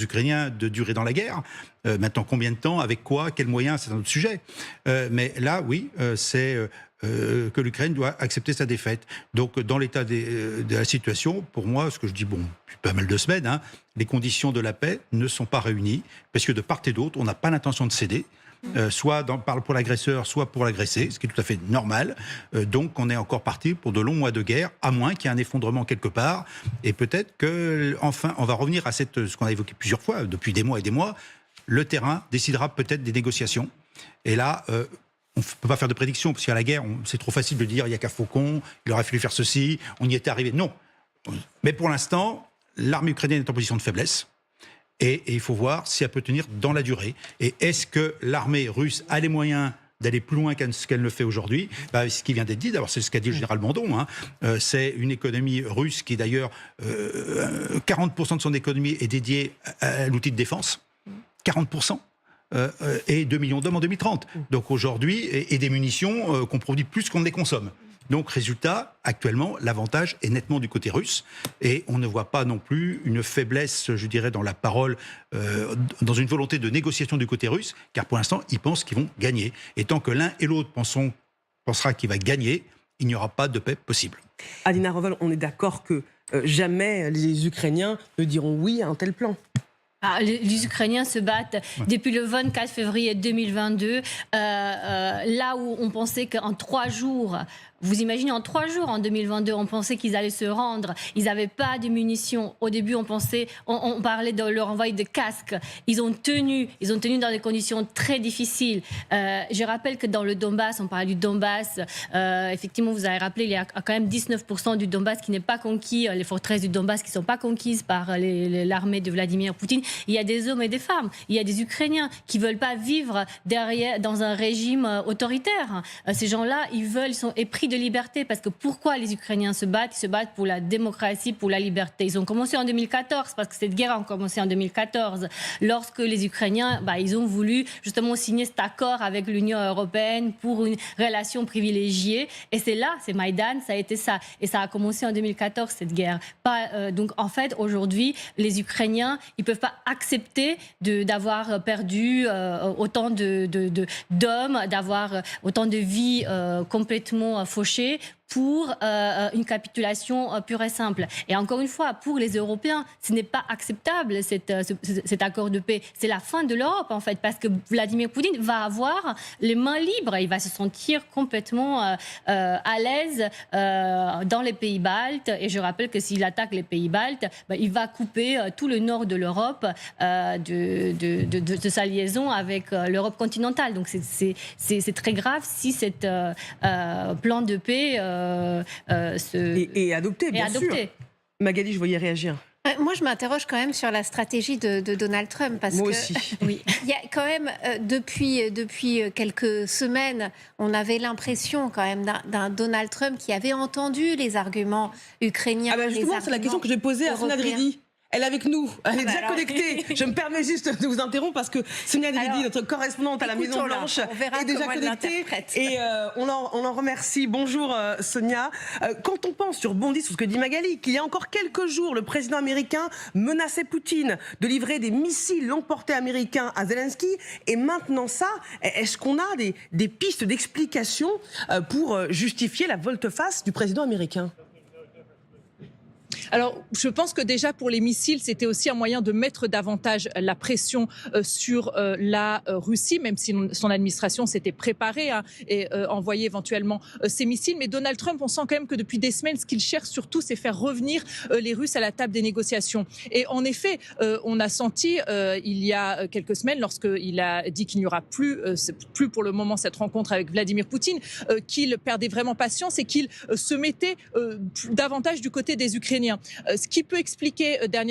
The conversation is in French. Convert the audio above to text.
Ukrainiens de durer dans la guerre. Maintenant, combien de temps, avec quoi, quels moyens, c'est un autre sujet. Mais là, oui, c'est que l'Ukraine doit accepter sa défaite. Donc, dans l'état de la situation, pour moi, ce que je dis, depuis pas mal de semaines, les conditions de la paix ne sont pas réunies, parce que de part et d'autre, on n'a pas l'intention de céder. Soit pour l'agresseur, soit pour l'agressé, ce qui est tout à fait normal. Donc on est encore parti pour de longs mois de guerre, à moins qu'il y ait un effondrement quelque part. Et peut-être qu'enfin, on va revenir à ce qu'on a évoqué plusieurs fois, depuis des mois et des mois, le terrain décidera peut-être des négociations. Et là, on ne peut pas faire de prédiction, parce qu'à la guerre, c'est trop facile de dire il n'y a qu'à Faucon, il aurait fallu faire ceci, on y était arrivé. Non. Mais pour l'instant, l'armée ukrainienne est en position de faiblesse. Et il faut voir si elle peut tenir dans la durée. Et est-ce que l'armée russe a les moyens d'aller plus loin ce qu'elle le fait aujourd'hui? Ce qui vient d'être dit, d'abord c'est ce qu'a dit le général Bandon, c'est une économie russe qui d'ailleurs, 40% de son économie est dédiée à l'outil de défense, 40%. Et 2 millions d'hommes en 2030. Donc aujourd'hui, et des munitions qu'on produit plus qu'on ne les consomme. Donc, résultat, actuellement, l'avantage est nettement du côté russe. Et on ne voit pas non plus une faiblesse, je dirais, dans la parole, dans une volonté de négociation du côté russe, car pour l'instant, ils pensent qu'ils vont gagner. Et tant que l'un et l'autre pensera qu'il va gagner, il n'y aura pas de paix possible. Alina Revel, on est d'accord que jamais les Ukrainiens ne diront oui à un tel plan. Les Ukrainiens se battent depuis le 24 février 2022, là où on pensait qu'en 3 jours, vous imaginez, en 3 jours en 2022, on pensait qu'ils allaient se rendre, ils n'avaient pas de munitions. Au début, on parlait de leur envoi de casques. Ils ont tenu dans des conditions très difficiles. Je rappelle que dans le Donbass, on parle du Donbass, effectivement, vous avez rappelé, il y a quand même 19% du Donbass qui n'est pas conquis, les forteresses du Donbass qui ne sont pas conquises par l'armée de Vladimir Poutine. Il y a des hommes et des femmes, il y a des Ukrainiens qui ne veulent pas vivre dans un régime autoritaire. Ces gens-là, ils sont épris de liberté, parce que pourquoi les Ukrainiens se battent? Ils se battent pour la démocratie, pour la liberté. Ils ont commencé en 2014, parce que cette guerre a commencé en 2014, lorsque les Ukrainiens, ils ont voulu justement signer cet accord avec l'Union européenne pour une relation privilégiée. Et c'est là, c'est Maïdan, ça a été ça. Et ça a commencé en 2014, cette guerre. Donc en fait, aujourd'hui, les Ukrainiens, ils ne peuvent pas accepter d'avoir perdu autant d'hommes, d'avoir autant de vies complètement fauchées pour une capitulation pure et simple. Et encore une fois, pour les Européens, ce n'est pas acceptable cet accord de paix. C'est la fin de l'Europe, en fait, parce que Vladimir Poutine va avoir les mains libres. Il va se sentir complètement à l'aise dans les pays baltes. Et je rappelle que s'il attaque les pays baltes, il va couper tout le nord de l'Europe de sa liaison avec l'Europe continentale. Donc c'est très grave si cet plan de paix est adopté, bien sûr. Magali, je voyais réagir. Moi, je m'interroge quand même sur la stratégie de Donald Trump. Parce Moi que, aussi. Oui, il y a quand même, depuis quelques semaines, on avait l'impression quand même d'un Donald Trump qui avait entendu les arguments ukrainiens. Justement, c'est la question que j'ai posée à Sonia Dridi. Elle est avec nous, elle est déjà connectée. Je me permets juste de vous interrompre parce que Sonia Dridi, notre correspondante à la Maison Blanche, est déjà connectée. Et on en remercie. Bonjour Sonia. Quand on pense, je rebondis sur ce que dit Magali, qu'il y a encore quelques jours, le président américain menaçait Poutine de livrer des missiles longue portée américains à Zelensky. Et maintenant ça, est-ce qu'on a des pistes d'explication pour justifier la volte-face du président américain ? Alors, je pense que déjà pour les missiles, c'était aussi un moyen de mettre davantage la pression sur la Russie, même si son administration s'était préparée et envoyé éventuellement ces missiles. Mais Donald Trump, on sent quand même que depuis des semaines, ce qu'il cherche surtout, c'est faire revenir les Russes à la table des négociations. Et en effet, on a senti il y a quelques semaines, lorsqu'il a dit qu'il n'y aura plus pour le moment cette rencontre avec Vladimir Poutine, qu'il perdait vraiment patience et qu'il se mettait davantage du côté des Ukrainiens. Ce qui peut expliquer dernièrement